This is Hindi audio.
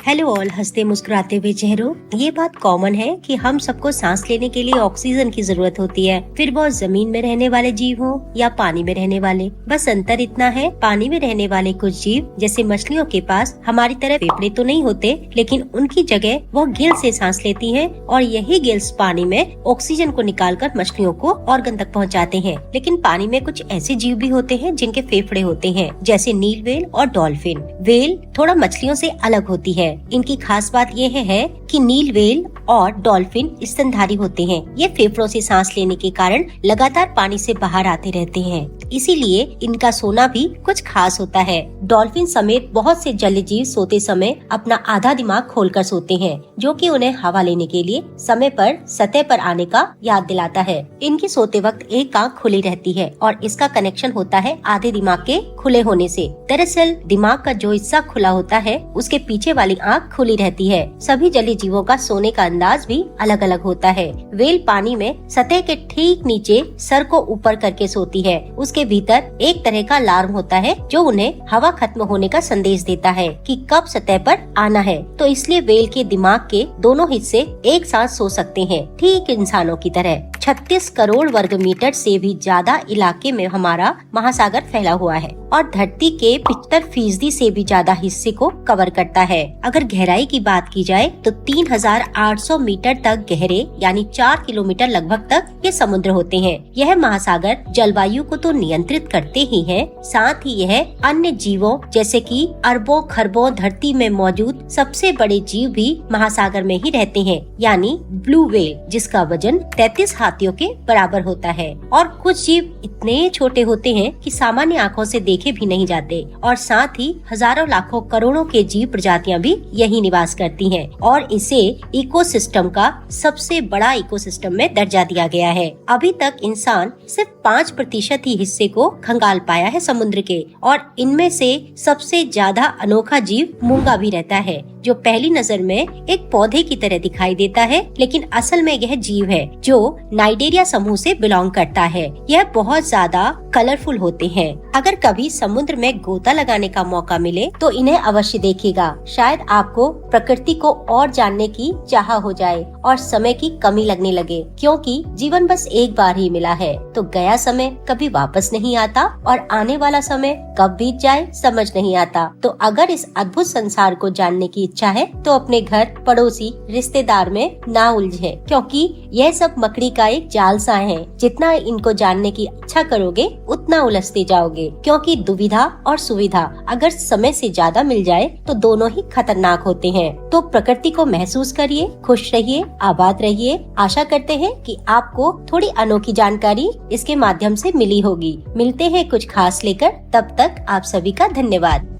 हेलो ऑल, हंसते मुस्कुराते हुए चेहरों। ये बात कॉमन है कि हम सबको सांस लेने के लिए ऑक्सीजन की जरूरत होती है, फिर वो जमीन में रहने वाले जीव हो या पानी में रहने वाले। बस अंतर इतना है, पानी में रहने वाले कुछ जीव जैसे मछलियों के पास हमारी तरह फेफड़े तो नहीं होते, लेकिन उनकी जगह वो गिल से सांस लेती हैं और यही गिल्स पानी में ऑक्सीजन को निकालकर मछलियों को ऑर्गन तक पहुँचाते हैं। लेकिन पानी में कुछ ऐसे जीव भी होते हैं जिनके फेफड़े होते हैं, जैसे नील व्हेल और डॉल्फिन। व्हेल थोड़ा मछलियों से अलग होती है। इनकी खास बात यह है कि नील व्हेल और डॉल्फिन स्तनधारी होते हैं। ये फेफड़ों से सांस लेने के कारण लगातार पानी से बाहर आते रहते हैं, इसीलिए इनका सोना भी कुछ खास होता है। डॉल्फिन समेत बहुत से जलीय जीव सोते समय अपना आधा दिमाग खोलकर सोते हैं, जो कि उन्हें हवा लेने के लिए समय पर सतह पर आने का याद दिलाता है। इनकी सोते वक्त एक आंख खुली रहती है और इसका कनेक्शन होता है आधे दिमाग के खुले होने से। दरअसल दिमाग का जो हिस्सा खुला होता है उसके पीछे वाली आंख खुली रहती है। सभी जलीय जीवों का सोने का अंदाज भी अलग अलग होता है। व्हेल पानी में सतह के ठीक नीचे सर को ऊपर करके सोती है। उसके भीतर एक तरह का अलार्म होता है जो उन्हें हवा खत्म होने का संदेश देता है कि कब सतह पर आना है। तो इसलिए व्हेल के दिमाग के दोनों हिस्से एक साथ सो सकते हैं, ठीक इंसानों की तरह। 36 करोड़ वर्ग मीटर से भी ज्यादा इलाके में हमारा महासागर फैला हुआ है और धरती के 75% से भी ज्यादा हिस्से को कवर करता है। अगर गहराई की बात की जाए तो 3800 मीटर तक गहरे, यानी 4 किलोमीटर लगभग तक ये समुद्र होते हैं। यह महासागर जलवायु को तो नियंत्रित करते ही है, साथ ही यह अन्य जीवों जैसे कि अरबों खरबों धरती में मौजूद सबसे बड़े जीव भी महासागर में ही रहते हैं, यानी ब्लू व्हेल, जिसका वजन 33 हाथियों के बराबर होता है। और कुछ जीव इतने छोटे होते हैं कि सामान्य आँखों से देखे भी नहीं जाते, और साथ ही हजारों लाखों करोड़ों के जीव प्रजातियां भी यही निवास करती हैं और इसे इकोसिस्टम का सबसे बड़ा इकोसिस्टम में दर्जा दिया गया है। अभी तक इंसान सिर्फ 5% ही हिस्से को खंगाल पाया है समुद्र के, और इनमें से सबसे ज्यादा अनोखा जीव मूंगा भी रहता है, जो पहली नजर में एक पौधे की तरह दिखाई देता है, लेकिन असल में यह जीव है जो नाइडेरिया समूह से बिलोंग करता है। यह बहुत ज्यादा कलरफुल होते हैं। अगर कभी समुद्र में गोता लगाने का मौका मिले तो इन्हें अवश्य देखिएगा। शायद आपको प्रकृति को और जानने की चाह हो जाए और समय की कमी लगने लगे, क्योंकि जीवन बस एक बार ही मिला है। तो गया समय कभी वापस नहीं आता और आने वाला समय कब बीत जाए समझ नहीं आता। तो अगर इस अद्भुत संसार को जानने की इच्छा है तो अपने घर, पड़ोसी, रिश्तेदार में ना उलझे, क्योंकि यह सब मकड़ी का एक जाल सा है। जितना इनको जानने की इच्छा करोगे उतना उलझते जाओगे, क्योंकि दुविधा और सुविधा अगर समय से ज्यादा मिल जाए तो दोनों ही खतरनाक होते हैं। तो प्रकृति को महसूस करिए, खुश रहिए, आबाद रहिए। आशा करते हैं कि आपको थोड़ी अनोखी जानकारी इसके माध्यम से मिली होगी। मिलते हैं कुछ खास लेकर, तब तक आप सभी का धन्यवाद।